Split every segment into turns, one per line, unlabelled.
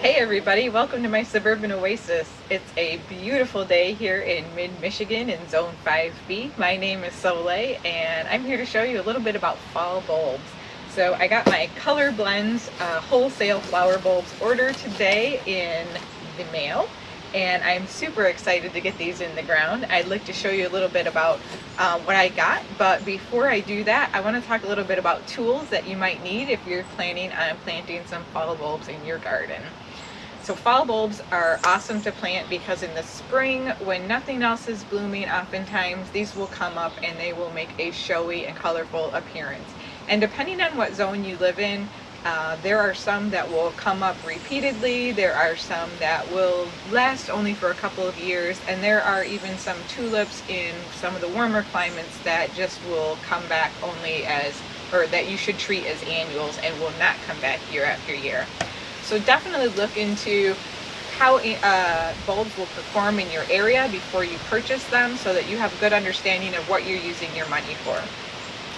Hey everybody, welcome to my Suburban Oasis. It's a beautiful day here in mid-Michigan in Zone 5B. My name is Soleil and I'm here to show you a little bit about fall bulbs. So I got my Color Blends wholesale flower bulbs ordered today in the mail, and I'm super excited to get these in the ground. I'd like to show you a little bit about what I got, but before I do that, I want to talk a little bit about tools that you might need if you're planning on planting some fall bulbs in your garden. So fall bulbs are awesome to plant because in the spring, when nothing else is blooming, oftentimes these will come up and they will make a showy and colorful appearance. And depending on what zone you live in, there are some that will come up repeatedly, there are some that will last only for a couple of years, and there are even some tulips in some of the warmer climates that just will come back only as, or that you should treat as annuals and will not come back year after year. So definitely look into how bulbs will perform in your area before you purchase them so that you have a good understanding of what you're using your money for.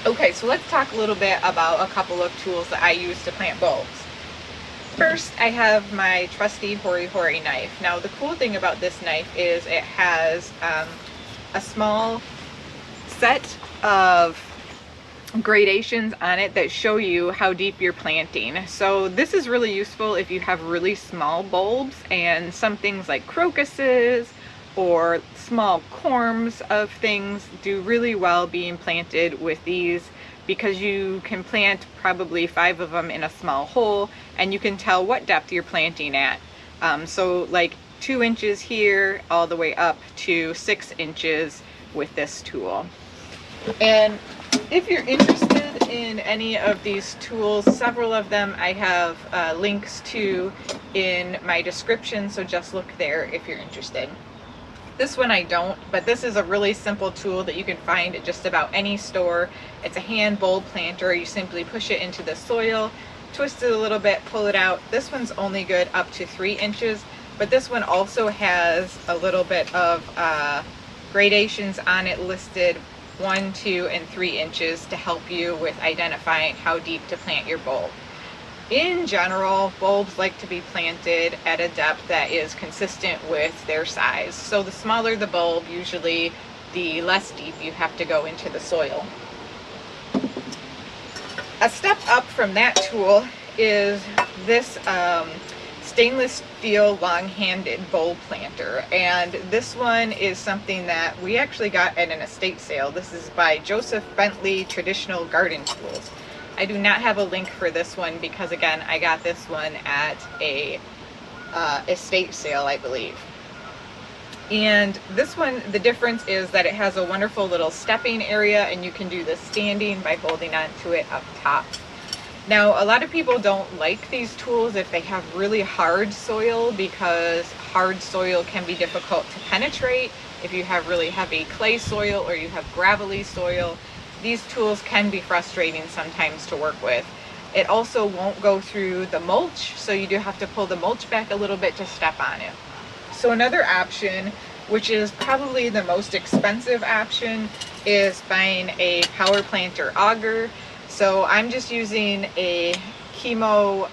Okay, so let's talk a little bit about a couple of tools that I use to plant bulbs. First, I have my trusty Hori Hori knife. Now the cool thing about this knife is it has a small set of gradations on it that show you how deep you're planting. So this is really useful if you have really small bulbs, and some things like crocuses or small corms of things do really well being planted with these, because you can plant probably 5 of them in a small hole and you can tell what depth you're planting at. So like 2 inches here all the way up to 6 inches with this tool. And if you're interested in any of these tools, several of them I have links to in my description, so just look there if you're interested. This one I don't, but this is a really simple tool that you can find at just about any store. It's a hand bulb planter. You simply push it into the soil, twist it a little bit, pull it out. This one's only good up to 3 inches, but this one also has a little bit of gradations on it listed, 1, 2, and 3 inches to help you with identifying how deep to plant your bulb. In general, bulbs like to be planted at a depth that is consistent with their size. So the smaller the bulb, usually the less deep you have to go into the soil. A step up from that tool is this stainless steel long-handed bulb planter, and this one is something that we actually got at an estate sale. This is by Joseph Bentley Traditional Garden Tools. I do not have a link for this one because, again, I got this one at a estate sale, I believe. And this one, the difference is that it has a wonderful little stepping area, and you can do the standing by holding on to it up top. Now, a lot of people don't like these tools if they have really hard soil, because hard soil can be difficult to penetrate. If you have really heavy clay soil or you have gravelly soil, these tools can be frustrating sometimes to work with. It also won't go through the mulch, so you do have to pull the mulch back a little bit to step on it. So another option, which is probably the most expensive option, is buying a power planter auger. So I'm just using a chemo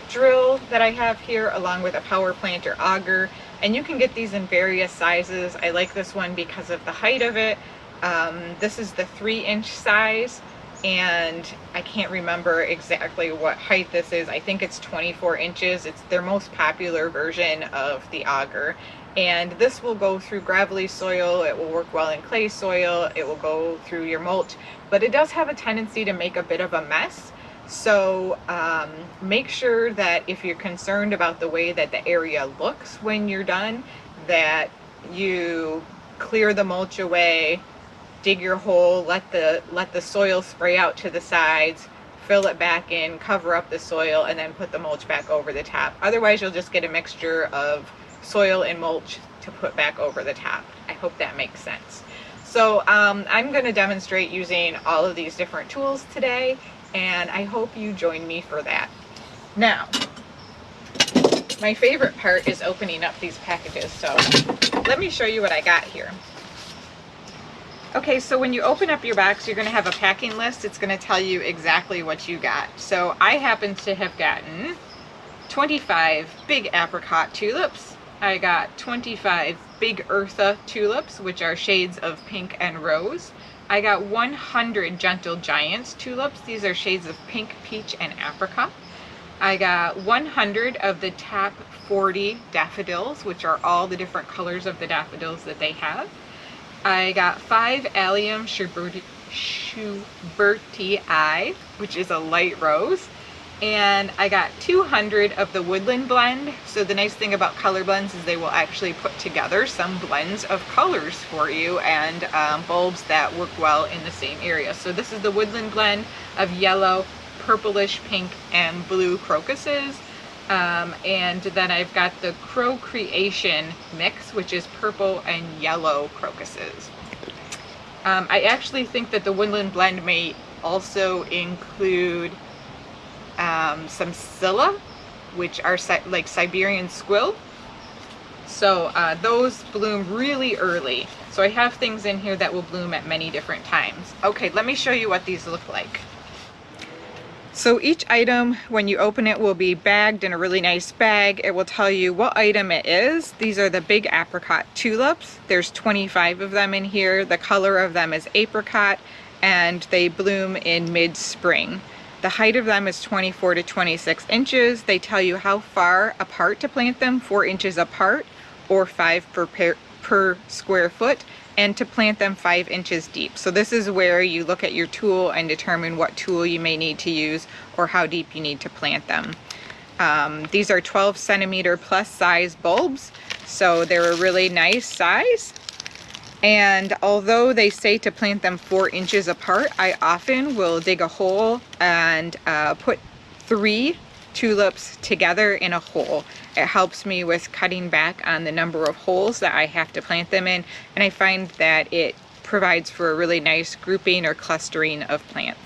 drill that I have here along with a power planter auger, and you can get these in various sizes. I like this one because of the height of it. This is the 3-inch size, and I can't remember exactly what height this is. I think it's 24 inches. It's their most popular version of the auger. And this will go through gravelly soil, it will work well in clay soil, it will go through your mulch, but it does have a tendency to make a bit of a mess. So make sure that if you're concerned about the way that the area looks when you're done, that you clear the mulch away, dig your hole, let the soil spray out to the sides, fill it back in, cover up the soil, and then put the mulch back over the top. Otherwise, you'll just get a mixture of soil and mulch to put back over the top. I hope that makes sense. So I'm going to demonstrate using all of these different tools today, and I hope you join me for that. Now, my favorite part is opening up these packages, so let me show you what I got here. Okay, so when you open up your box, you're going to have a packing list. It's going to tell you exactly what you got. So I happen to have gotten 25 big apricot tulips. I got 25 big eartha tulips, which are shades of pink and rose. I got 100 gentle giants tulips. These are shades of pink, peach, and apricot. I got 100 of the top 40 daffodils, which are all the different colors of the daffodils that they have. I got 5 Allium Schubertii, which is a light rose. And I got 200 of the woodland blend. So the nice thing about color blends is they will actually put together some blends of colors for you, and bulbs that work well in the same area. So this is the woodland blend of yellow, purplish pink, and blue crocuses. And then I've got the Crow Creation mix, which is purple and yellow crocuses. I actually think that the woodland blend may also include some Scilla, which are like Siberian squill. So those bloom really early. So I have things in here that will bloom at many different times. Okay, let me show you what these look like. So each item, when you open it, will be bagged in a really nice bag. It will tell you what item it is. These are the big apricot tulips. There's 25 of them in here. The color of them is apricot, and they bloom in mid-spring. The height of them is 24 to 26 inches. They tell you how far apart to plant them, 4 inches apart or 5 per square foot, and to plant them 5 inches deep. So this is where you look at your tool and determine what tool you may need to use or how deep you need to plant them. These are 12 centimeter plus size bulbs, so they're a really nice size. And although they say to plant them 4 inches apart, I often will dig a hole and put 3 tulips together in a hole. It helps me with cutting back on the number of holes that I have to plant them in, and I find that it provides for a really nice grouping or clustering of plants.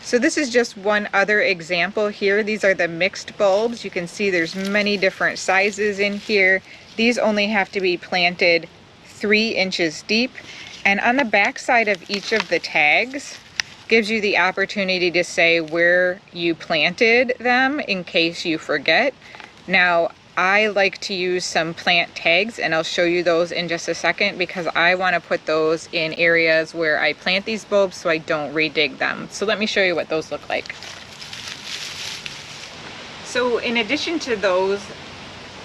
So this is just one other example here. These are the mixed bulbs. You can see there's many different sizes in here. These only have to be planted 3 inches deep, and on the back side of each of the tags gives you the opportunity to say where you planted them in case you forget. Now I like to use some plant tags, and I'll show you those in just a second, because I want to put those in areas where I plant these bulbs so I don't redig them. So let me show you what those look like. So in addition to those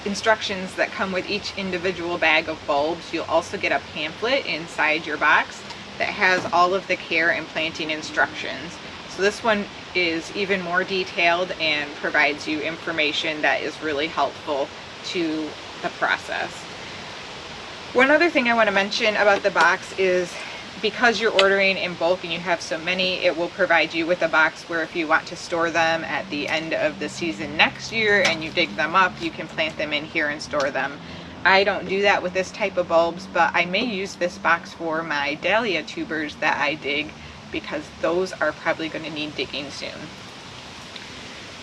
instructions that come with each individual bag of bulbs, you'll also get a pamphlet inside your box that has all of the care and planting instructions. So this one is even more detailed and provides you information that is really helpful to the process. One other thing I want to mention about the box is, because you're ordering in bulk and you have so many, it will provide you with a box where if you want to store them at the end of the season next year and you dig them up, you can plant them in here and store them. I don't do that with this type of bulbs, but I may use this box for my dahlia tubers that I dig, because those are probably going to need digging soon.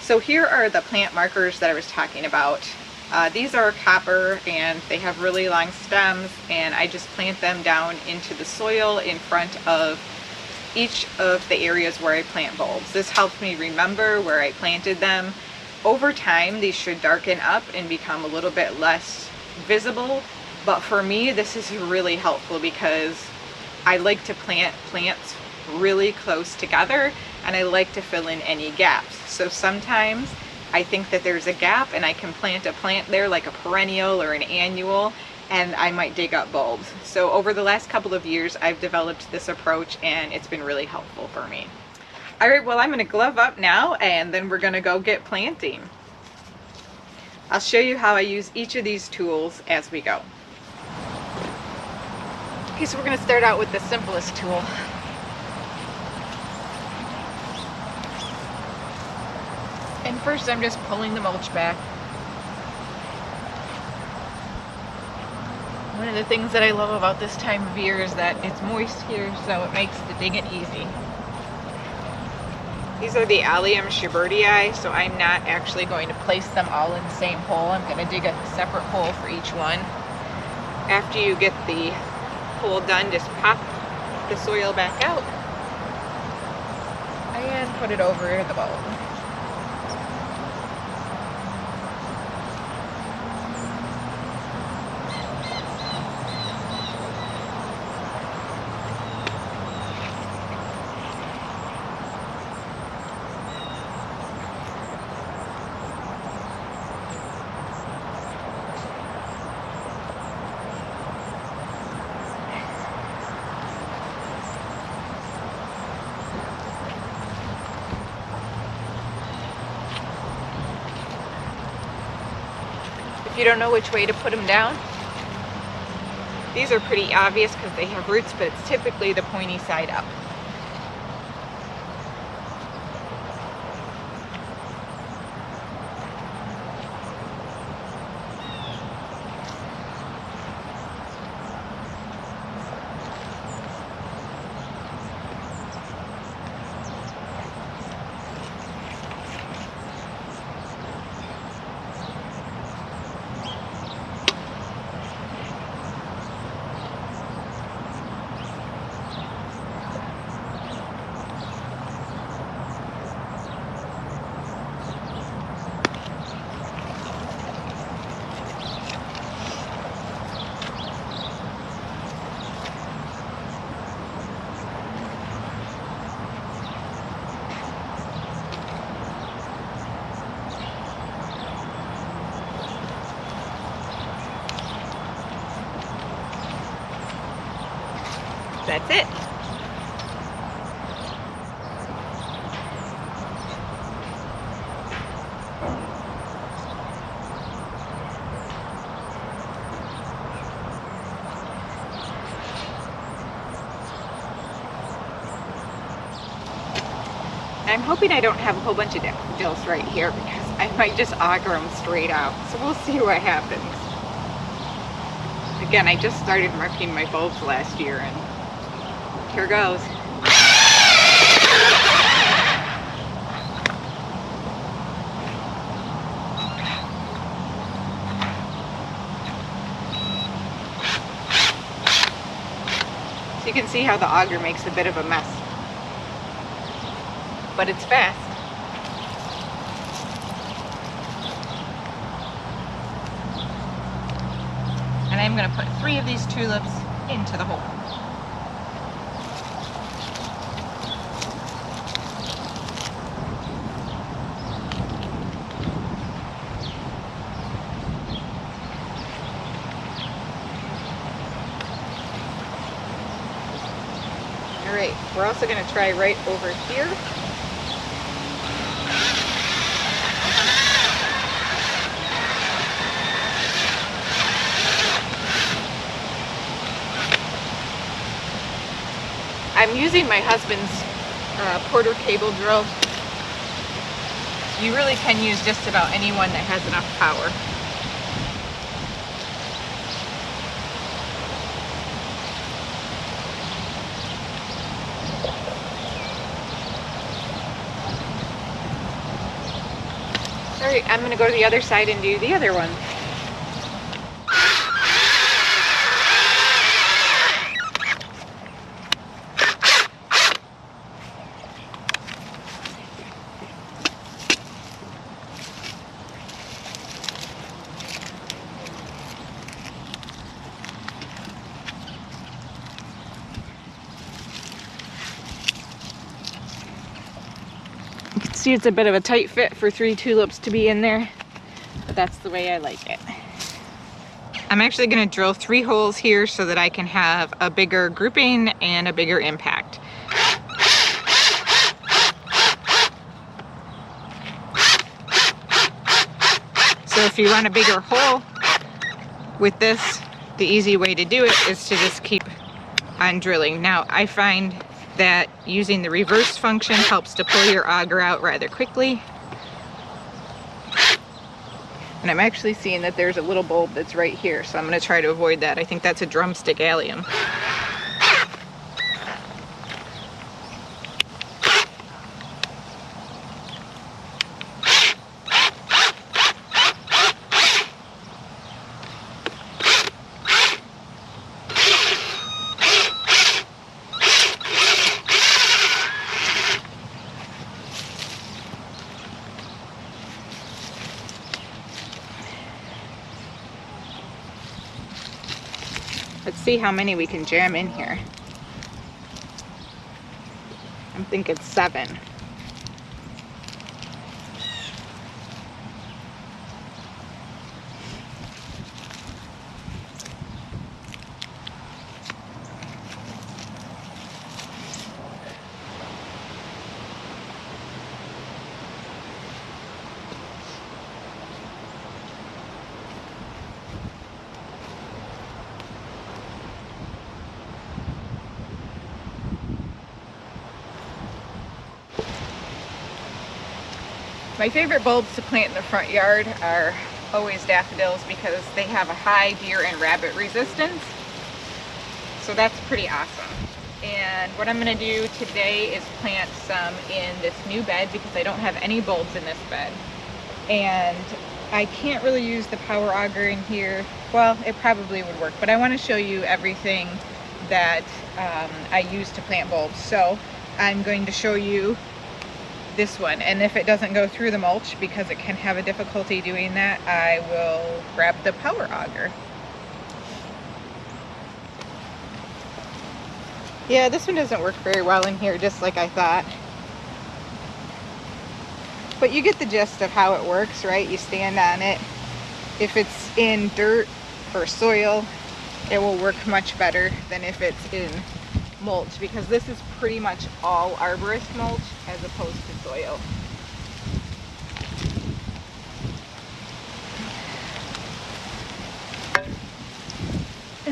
So here are the plant markers that I was talking about. These are copper and they have really long stems, and I just plant them down into the soil in front of each of the areas where I plant bulbs. This helps me remember where I planted them. Over time, these should darken up and become a little bit less visible, but for me this is really helpful because I like to plant plants really close together, and I like to fill in any gaps. So sometimes I think that there's a gap and I can plant a plant there like a perennial or an annual, and I might dig up bulbs. So over the last couple of years I've developed this approach, and it's been really helpful for me. Alright, well, I'm going to glove up now and then we're going to go get planting. I'll show you how I use each of these tools as we go. Okay, so we're going to start out with the simplest tool. And first I'm just pulling the mulch back. One of the things that I love about this time of year is that it's moist here, so it makes the digging easy. These are the Allium Schubertii, so I'm not actually going to place them all in the same hole. I'm going to dig a separate hole for each one. After you get the hole done, just pop the soil back out and put it over the bulb. If you don't know which way to put them down, these are pretty obvious because they have roots, but it's typically the pointy side up. That's it. I'm hoping I don't have a whole bunch of daffodils right here because I might just auger them straight out. So we'll see what happens. Again, I just started marking my bulbs last year and here goes. So you can see how the auger makes a bit of a mess. But it's fast. And I'm going to put 3 of these tulips into the hole. Alright, we're also going to try right over here. I'm using my husband's Porter cable drill. You really can use just about any one that has enough power. Alright, I'm going to go to the other side and do the other one. You can see it's a bit of a tight fit for 3 tulips to be in there, but that's the way I like it. I'm actually going to drill 3 holes here so that I can have a bigger grouping and a bigger impact. So if you want a bigger hole with this, the easy way to do it is to just keep on drilling. Now I find that using the reverse function helps to pull your auger out rather quickly. And I'm actually seeing that there's a little bulb that's right here, so I'm going to try to avoid that. I think that's a drumstick allium. Let's see how many we can jam in here. I'm thinking 7. My favorite bulbs to plant in the front yard are always daffodils because they have a high deer and rabbit resistance. So that's pretty awesome. And what I'm going to do today is plant some in this new bed because I don't have any bulbs in this bed. And I can't really use the power auger in here. Well, it probably would work, but I want to show you everything that I use to plant bulbs. So I'm going to show you this one, and if it doesn't go through the mulch because it can have a difficulty doing that, I will grab the power auger. Yeah, this one doesn't work very well in here, just like I thought. But you get the gist of how it works, right? You stand on it. If it's in dirt or soil, it will work much better than if it's in mulch, because this is pretty much all arborist mulch as opposed to soil.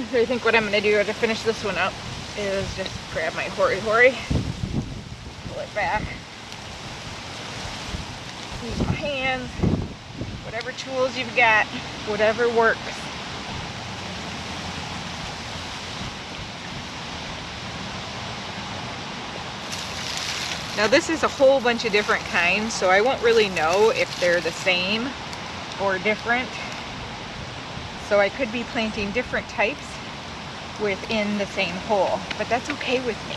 So I think what I'm going to do to finish this one up is just grab my hori-hori, pull it back, use my hands, whatever tools you've got, whatever works. Now this is a whole bunch of different kinds, so I won't really know if they're the same or different. So I could be planting different types within the same hole, but that's okay with me.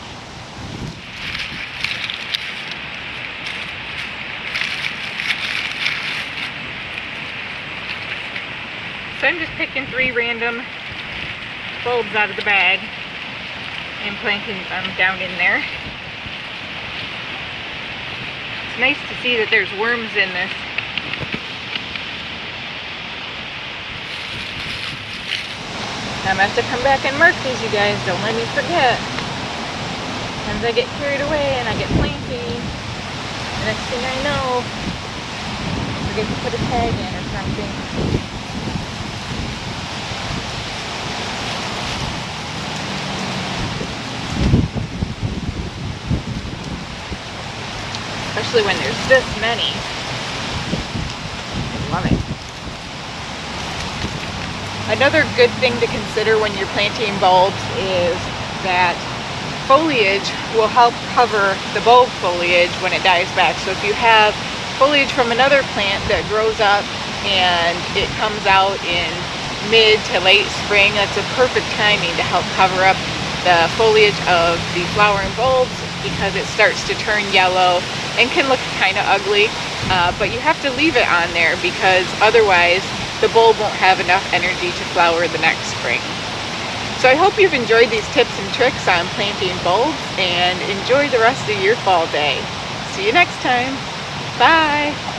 So I'm just picking 3 random bulbs out of the bag and planting them down in there. It's nice to see that there's worms in this. I'm gonna have to come back and mark these, you guys. Don't let me forget. Sometimes I get carried away and I get planting. The next thing I know, I forget to put a tag in or something. Especially when there's this many. I love it. Another good thing to consider when you're planting bulbs is that foliage will help cover the bulb foliage when it dies back. So if you have foliage from another plant that grows up and it comes out in mid to late spring, that's a perfect timing to help cover up the foliage of the flowering bulbs, because it starts to turn yellow and can look kind of ugly, but you have to leave it on there because otherwise the bulb won't have enough energy to flower the next spring. So I hope you've enjoyed these tips and tricks on planting bulbs, and enjoy the rest of your fall day. See you next time. Bye.